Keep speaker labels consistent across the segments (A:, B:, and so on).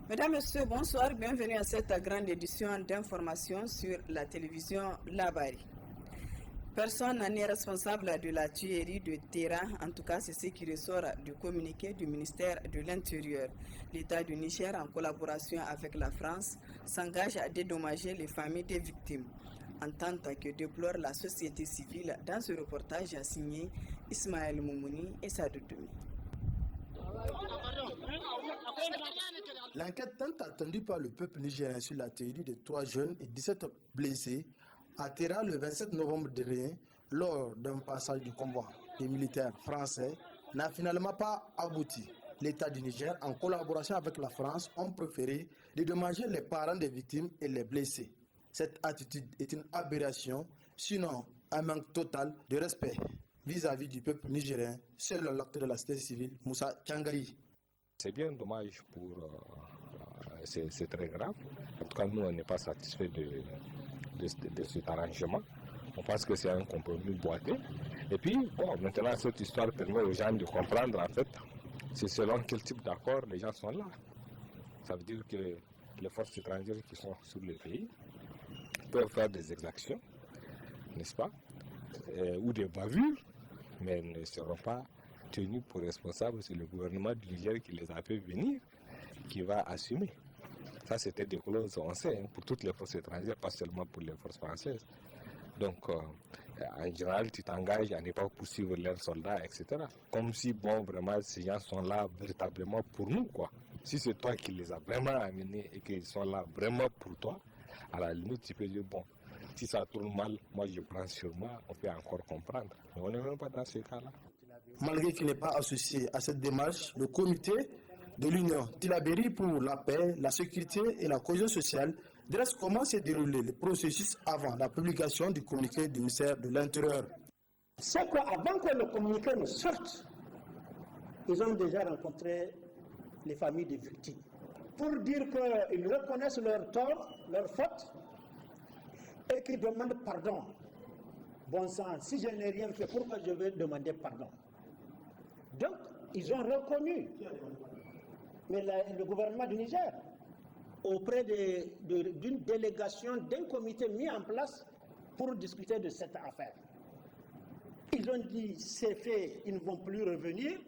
A: Mesdames, Messieurs, bonsoir. Bienvenue à cette grande édition d'information sur la télévision Labari. Personne n'est responsable de la tuerie de Terra, en tout cas c'est ce qui ressort du communiqué du ministère de l'Intérieur. L'État du Niger, en collaboration avec la France, s'engage à dédommager les familles des victimes, entente que déplore la société civile dans ce reportage signé Ismaël Moumouni et Sadou Doumi.
B: L'enquête tant attendue par le peuple nigérien sur la tuerie de 3 jeunes et 17 blessés à Terra le 27 novembre dernier, lors d'un passage du convoi des militaires français, n'a finalement pas abouti. L'État du Niger, en collaboration avec la France, ont préféré dédommager les parents des victimes et les blessés. Cette attitude est une aberration, sinon un manque total de respect vis-à-vis du peuple nigérien, selon l'acteur de la société civile, Moussa Tchangari.
C: C'est bien dommage c'est très grave. En tout cas, nous, on n'est pas satisfait de cet arrangement. On pense que c'est un compromis boité. Et puis, bon, maintenant, cette histoire permet aux gens de comprendre, en fait, c'est selon quel type d'accord les gens sont là. Ça veut dire que les forces étrangères qui sont sur le pays peuvent faire des exactions, n'est-ce pas, ou des bavures, mais ne seront pas tenus pour responsables. C'est le gouvernement du Niger qui les a fait venir, qui va assumer. Ça, c'était des clauses, on sait, pour toutes les forces étrangères, pas seulement pour les forces françaises. Donc, en général, tu t'engages à ne pas poursuivre leurs soldats, etc. Comme si, bon, vraiment, ces gens sont là véritablement pour nous, quoi. Si c'est toi qui les as vraiment amenés et qu'ils sont là vraiment pour toi, à la limite, tu peux dire, bon, si ça tourne mal, moi je prends sur moi, on peut encore comprendre. Mais on n'est même pas dans ce cas-là.
B: Malgré qu'il n'est pas associé à cette démarche, le comité de l'Union Tillabéri pour la paix, la sécurité et la cohésion sociale dresse comment s'est déroulé le processus avant la publication du communiqué du ministère de l'Intérieur.
D: C'est qu'avant que le communiqué ne sorte, ils ont déjà rencontré les familles des victimes pour dire qu'ils reconnaissent leur tort, leur faute et qu'ils demandent pardon. Bon sang, si je n'ai rien fait, pourquoi je vais demander pardon? Donc, ils ont reconnu, mais le gouvernement du Niger, auprès d'une délégation, d'un comité mis en place pour discuter de cette affaire. Ils ont dit, c'est fait, ils ne vont plus revenir,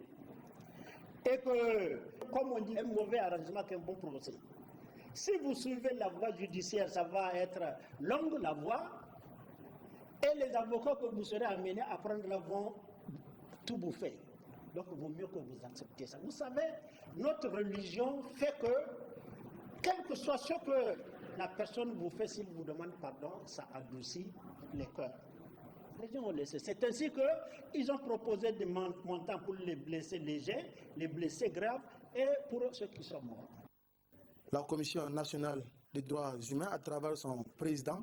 D: et que, comme on dit, un mauvais arrangement qu'un bon procès. Si vous suivez la voie judiciaire, ça va être longue, la voie, et les avocats que vous serez amenés à prendre là vont tout bouffer. Donc, il vaut mieux que vous acceptiez ça. Vous savez, notre religion fait que, quel que soit ce que la personne vous fait, s'il vous demande pardon, ça adoucit les cœurs. Les gens ont laissé. C'est ainsi qu'ils ont proposé des montants pour les blessés légers, les blessés graves et pour ceux qui sont morts.
B: La Commission nationale des droits humains, à travers son président,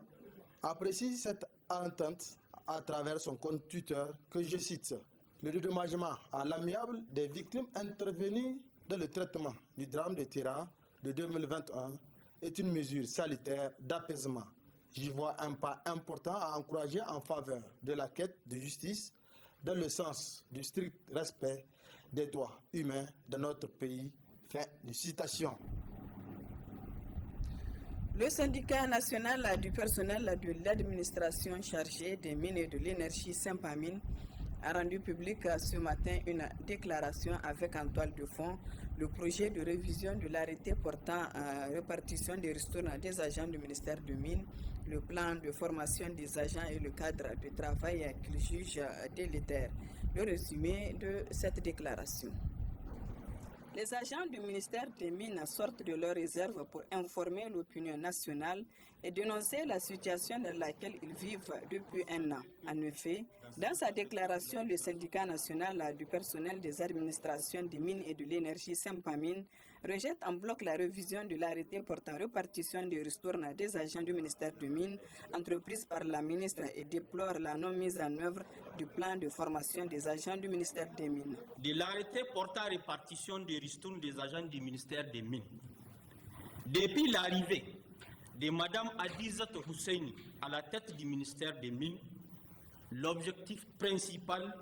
B: apprécie cette entente à travers son compte Twitter que je cite. Le dédommagement à l'amiable des victimes intervenues dans le traitement du drame de Terra de 2021 est une mesure salutaire d'apaisement. J'y vois un pas important à encourager en faveur de la quête de justice dans le sens du strict respect des droits humains dans notre pays. Fin de citation.
A: Le syndicat national du personnel de l'administration chargé des mines et de l'énergie Saint-Pamine a rendu public ce matin une déclaration avec en toile de fond le projet de révision de l'arrêté portant répartition des ristournes des agents du ministère de Mines, le plan de formation des agents et le cadre de travail qu'il juge délétère. Le résumé de cette déclaration. Les agents du ministère des Mines sortent de leurs réserves pour informer l'opinion nationale et dénoncer la situation dans laquelle ils vivent depuis un an. En effet, dans sa déclaration, le syndicat national du personnel des administrations des mines et de l'énergie Saint-Pamine rejette en bloc la révision de l'arrêté portant répartition des ristournes des agents du ministère des Mines entreprise par la ministre et déplore la non-mise en œuvre du plan de formation des agents du ministère des Mines.
E: De l'arrêté portant répartition des ristournes des agents du ministère des Mines. Depuis l'arrivée de Mme Adizat Husseini à la tête du ministère des Mines, l'objectif principal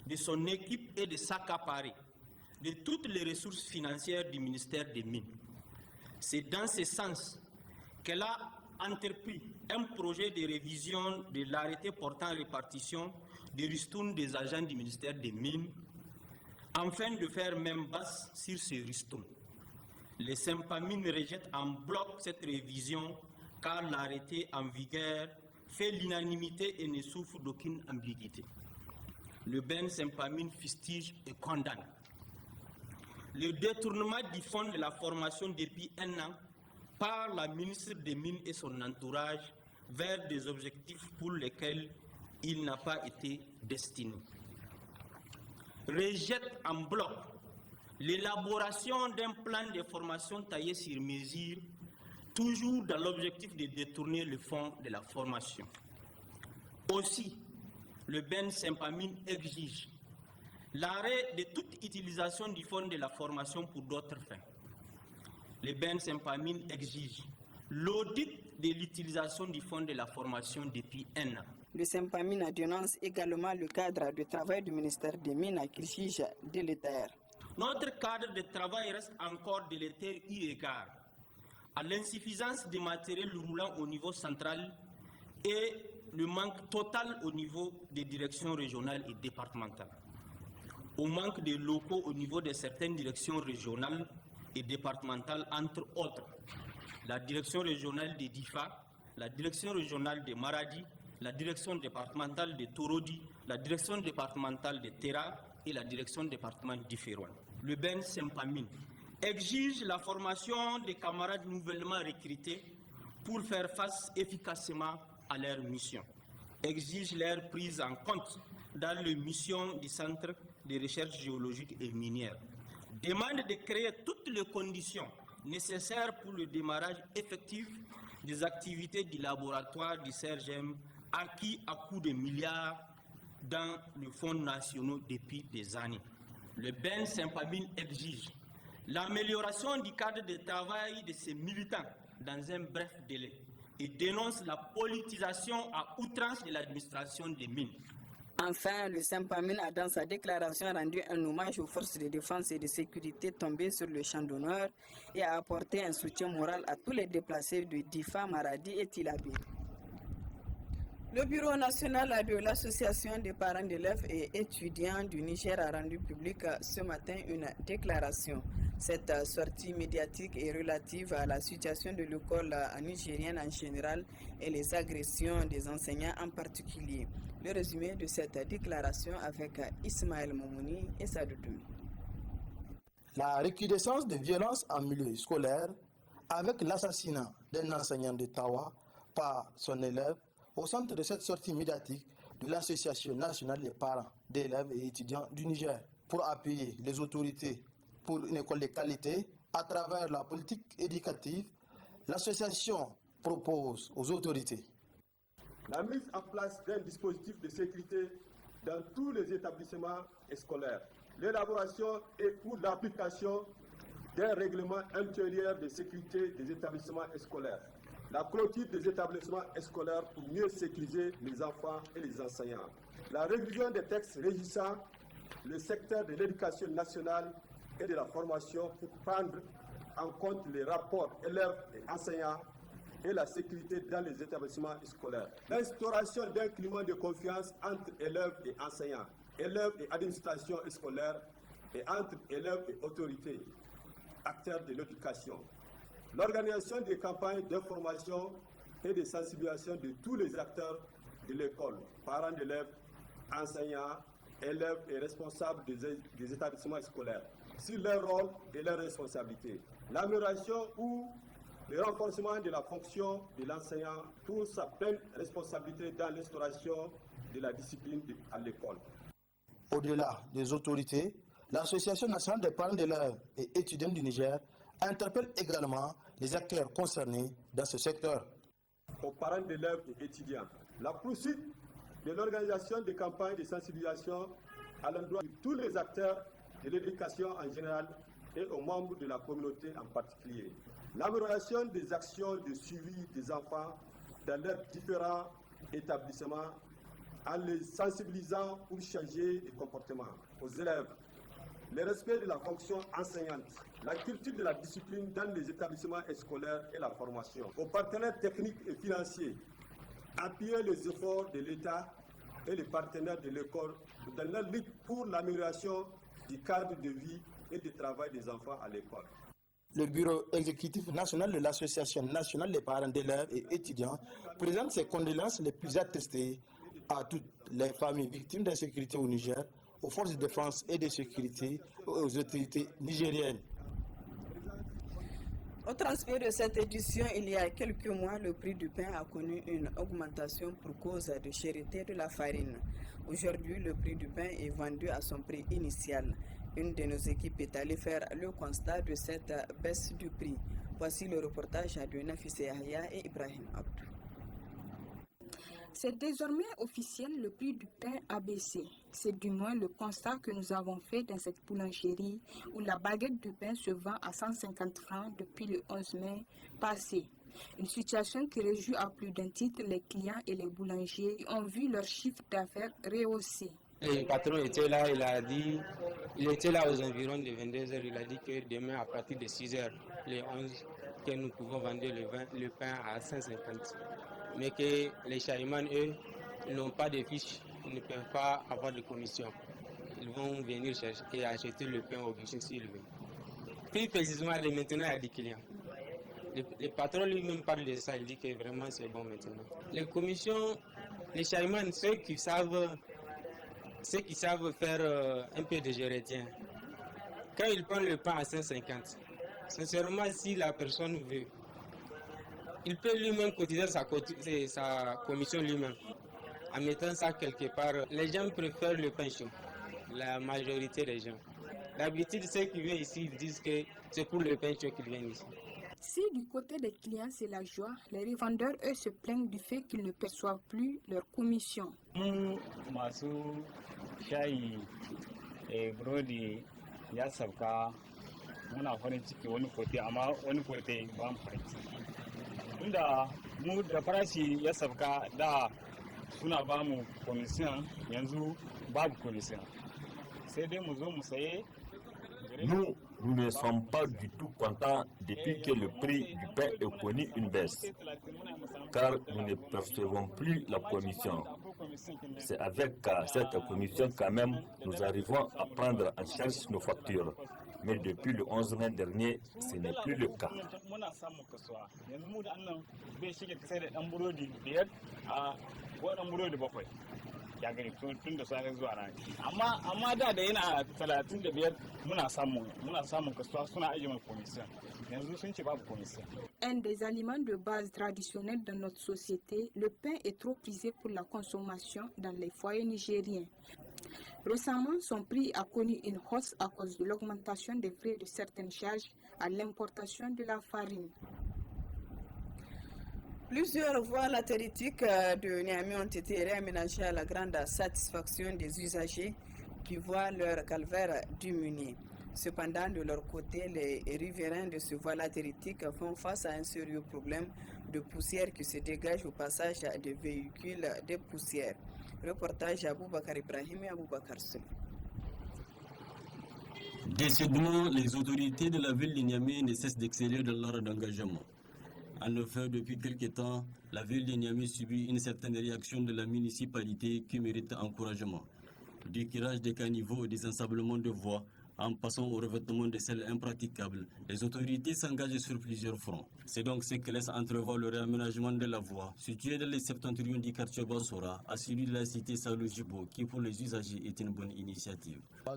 E: de son équipe est de s'accaparer de toutes les ressources financières du ministère des Mines. C'est dans ce sens qu'elle a entrepris un projet de révision de l'arrêté portant répartition des ristournes des agents du ministère des Mines, afin de faire main basse sur ces ristournes. Les Sempamines rejettent en bloc cette révision car l'arrêté en vigueur fait l'unanimité et ne souffre d'aucune ambiguïté. Le Ben Sempamine fustige et condamne le détournement du fonds de la formation depuis un an par la ministre des Mines et son entourage vers des objectifs pour lesquels il n'a pas été destiné. Rejette en bloc l'élaboration d'un plan de formation taillé sur mesure, toujours dans l'objectif de détourner le fonds de la formation. Aussi, le Ben Sempamine exige l'arrêt de toute utilisation du fonds de la formation pour d'autres fins. Le Ben Sempamine exige l'audit de l'utilisation du fonds de la formation depuis un an.
A: Le Sempamine dénonce également le cadre de travail du ministère des Mines qu'il juge délétère.
E: Notre cadre de travail reste encore délétère eu égard à l'insuffisance des matériels roulants au niveau central et le manque total au niveau des directions régionales et départementales. Au manque de locaux au niveau de certaines directions régionales et départementales, entre autres, la direction régionale de Difa, la direction régionale de Maradi, la direction départementale de Torodi, la direction départementale de Terra et la direction départementale d'Iférouane. Le Ben Sempamine exige la formation des camarades nouvellement recrutés pour faire face efficacement à leur mission. Exige leur prise en compte dans les missions du Centre de recherche géologique et minière. Demande de créer toutes les conditions nécessaires pour le démarrage effectif des activités du laboratoire du CERGEM acquis à coût de milliards dans le fonds national depuis des années. Le Ben Sempamine exige l'amélioration du cadre de travail de ses militants dans un bref délai et dénonce la politisation à outrance de l'administration des mines.
A: Enfin, le Sempamine a dans sa déclaration rendu un hommage aux forces de défense et de sécurité tombées sur le champ d'honneur et a apporté un soutien moral à tous les déplacés de Difa, Maradi et Tillabéri. Le Bureau national de l'Association des parents d'élèves et étudiants du Niger a rendu public ce matin une déclaration. Cette sortie médiatique est relative à la situation de l'école nigérienne en général et les agressions des enseignants en particulier. Le résumé de cette déclaration avec Ismaël Momouni et Sadoudoumi.
B: La recrudescence de violences en milieu scolaire avec l'assassinat d'un enseignant de Tawa par son élève au centre de cette sortie médiatique de l'Association nationale des parents d'élèves et étudiants du Niger pour appuyer les autorités pour une école de qualité à travers la politique éducative, l'association propose aux autorités
F: la mise en place d'un dispositif de sécurité dans tous les établissements scolaires, l'élaboration et ou l'application d'un règlement intérieur de sécurité des établissements scolaires, la clôture des établissements scolaires pour mieux sécuriser les enfants et les enseignants, la révision des textes régissant le secteur de l'éducation nationale et de la formation pour prendre en compte les rapports élèves et enseignants et la sécurité dans les établissements scolaires, l'instauration d'un climat de confiance entre élèves et enseignants, élèves et administration scolaire et entre élèves et autorités, acteurs de l'éducation, l'organisation des campagnes d'information et de sensibilisation de tous les acteurs de l'école, parents d'élèves, enseignants, élèves et responsables des établissements scolaires, sur leur rôle et leurs responsabilités, l'amélioration ou le renforcement de la fonction de l'enseignant pour sa pleine responsabilité dans l'instauration de la discipline à l'école.
B: Au-delà des autorités, l'Association nationale des parents d'élèves et étudiants du Niger interpelle également les acteurs concernés dans ce secteur.
F: Aux parents d'élèves et étudiants, la poursuite de l'organisation des campagnes de sensibilisation à l'endroit de tous les acteurs de l'éducation en général et aux membres de la communauté en particulier. L'amélioration des actions de suivi des enfants dans leurs différents établissements en les sensibilisant pour changer de comportement aux élèves, le respect de la fonction enseignante, la culture de la discipline dans les établissements scolaires et la formation. Aux partenaires techniques et financiers, appuyer les efforts de l'État et les partenaires de l'école dans la lutte pour l'amélioration du cadre de vie et de travail des enfants à l'école.
B: Le bureau exécutif national de l'Association nationale des parents d'élèves et étudiants présente ses condoléances les plus attestées à toutes les familles victimes d'insécurité au Niger, aux forces de défense et de sécurité et aux autorités nigériennes.
A: Autre aspect de cette édition, il y a quelques mois, le prix du pain a connu une augmentation pour cause de cherté de la farine. Aujourd'hui, le prix du pain est vendu à son prix initial. Une de nos équipes est allée faire le constat de cette baisse du prix. Voici le reportage de Nafissé Yahya et Ibrahim Abdou.
G: C'est désormais officiel, le prix du pain a baissé. C'est du moins le constat que nous avons fait dans cette boulangerie où la baguette de pain se vend à 150 francs depuis le 11 mai passé. Une situation qui réjouit à plus d'un titre les clients et les boulangers qui ont vu leur chiffre d'affaires rehaussé.
H: Le patron était là, il était là aux environs de 22h, il a dit que demain à partir de 6h, les 11, que nous pouvons vendre le pain à 150. Mais que les chaïmans, eux, n'ont pas de fiches, ils ne peuvent pas avoir de commission. Ils vont venir chercher et acheter le pain au guichet s'ils veulent. Plus précisément, maintenant, il y a des clients. Le patron lui-même parle de ça, il dit que vraiment c'est bon maintenant. Les commissions, les chaïmans, ceux qui savent faire un peu de géretien, quand ils prennent le pain à 150, sincèrement, si la personne veut, il peut lui-même cotiser sa commission lui-même. En mettant ça quelque part, les gens préfèrent le pain chaud, la majorité des gens. D'habitude, ceux qui viennent ici ils disent que c'est pour le pain chaud qu'ils viennent ici.
G: Si du côté des clients c'est la joie, les revendeurs eux se plaignent du fait qu'ils ne perçoivent plus leur commission.
I: Masu shayi burodi ya sauka muna farin ciki wani kote amma wani kote ba mu farin ciki. Inda mu da farashi ya sauka da suna ba mu commission yanzu babu commission. Sai dai mu zo mu saye.
J: Nous ne sommes pas du tout contents depuis que le prix du pain est connu une baisse, car nous ne percevons plus la commission. C'est avec cette commission quand même nous arrivons à prendre en charge nos factures. Mais depuis le 11 mai dernier, ce n'est plus le cas.
I: Ya gani tun da safe zuwa rana amma da yana 35 muna samun kasuwa suna ajiye mana commission yanzu sun ce babu commission.
G: Un des aliments de base traditionnels dans notre société, le pain est trop prisé pour la consommation dans les foyers nigériens. Récemment, son prix a connu une hausse à cause de l'augmentation des frais de certaines charges à l'importation de la farine.
A: Plusieurs voies latéritiques de Niamey ont été réaménagées à la grande satisfaction des usagers qui voient leur calvaire diminuer. Cependant, de leur côté, les riverains de ce voie latéritique font face à un sérieux problème de poussière qui se dégage au passage des véhicules de poussière. Reportage Aboubakar Ibrahim et Aboubakar Soul.
K: Décidément, les autorités de la ville de Niamey ne cessent d'exceller dans leur engagement. En effet, depuis quelque temps, la ville de Niamey subit une certaine réaction de la municipalité qui mérite encouragement. Du curage des caniveaux et des ensablements de voies, en passant au revêtement des selles impraticables, les autorités s'engagent sur plusieurs fronts. C'est donc ce qui laisse entrevoir le réaménagement de la voie, située dans les septentrions du quartier Bassora, à celui de la cité Salou-Jibo, qui pour les usagers est une bonne initiative. On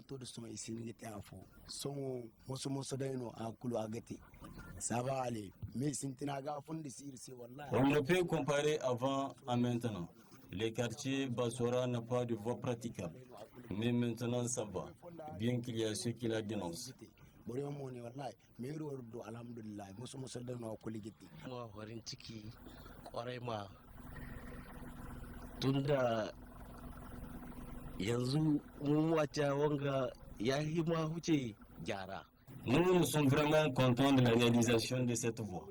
K: ne peut comparer avant à maintenant. Les quartiers Bassora n'ont pas de voie praticable. Mais maintenant ça va, bien qu'il y ait ceux qui la dénoncent.
B: bari mu ne wallahi me ruwar do alhamdulillah musu musallan wa kulli gitti
L: mu farin ciki kwarai ma tunda yanzu mu wace wanga ya yi ma huce gyara.
K: Nous sommes vraiment contents de la réalisation de cette voie.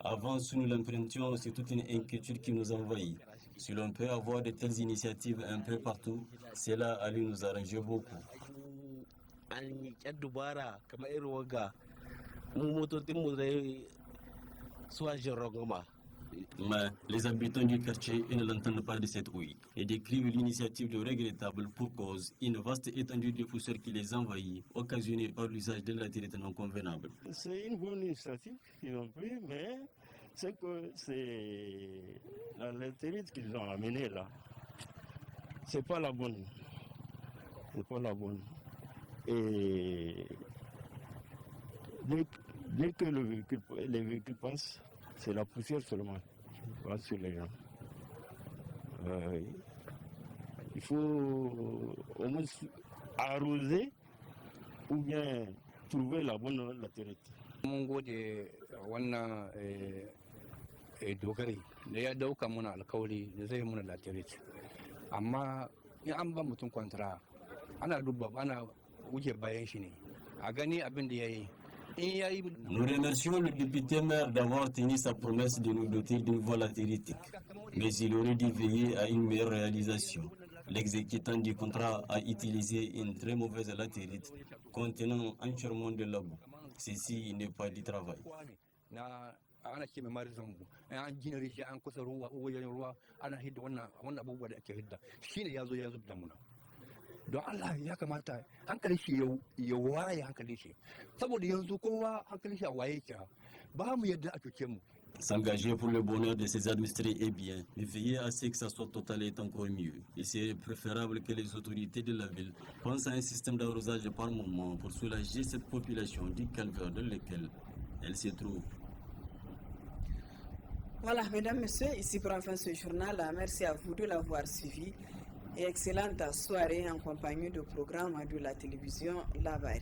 K: Avant, si nous l'empruntions, c'est toute une inquiétude qui nous envahit. Si l'on peut avoir de telles initiatives un peu partout, cela allait nous arranger beaucoup. Mais les habitants du quartier ne l'entendent pas de cette ouïe et décrivent l'initiative de regrettable pour cause une vaste étendue de poussière qui les envahit, occasionnée par l'usage de la latérite non convenable.
M: C'est une bonne initiative qu'ils ont prise, mais c'est que c'est la latérite qu'ils ont amenée là. C'est pas la bonne. C'est pas la bonne. Et dès que les véhicules passent, c'est la poussière seulement qui passe sur les gens. Il faut au moins arroser ou bien trouver la bonne latérite.
N: Mun gode wannan dogari da ya dauka muna alkawari da zai muna latérite. Amma in an ba mutum kwantara ana duba ana wuce bayan shi ne a gani abin da ya yi.
K: Nous remercions le député maire d'avoir tenu sa promesse de nous doter d'une voie latéritique, mais il aurait dû veiller à une meilleure réalisation. L'exécutant du contrat a utilisé une très mauvaise latérite contenant entièrement de la boue. Ceci n'est pas du travail.
N: Ana ce mai mara zango an gina rijiya an kusa wajen ruwa ana hidda wannan abubuwa da ake hidda shine ya zo ya zubda muna. Don Allah ya kamata hankali shi ya waye hankali shi saboda yanzu kowa hankali shi a waye ki ba mu yadda a cuce mu.
K: S'engager pour le bonheur de ses administrés est bien, mais veiller à ce que ça soit total est encore mieux. Il serait préférable que les autorités de la ville pensent à un système d'arrosage par moment pour soulager cette population du calvaire dans lequel elle se trouve.
A: Voilà, mesdames, messieurs, ici prend fin ce journal. Merci à vous de l'avoir suivi. Et excellente soirée en compagnie du programme de la télévision Labari.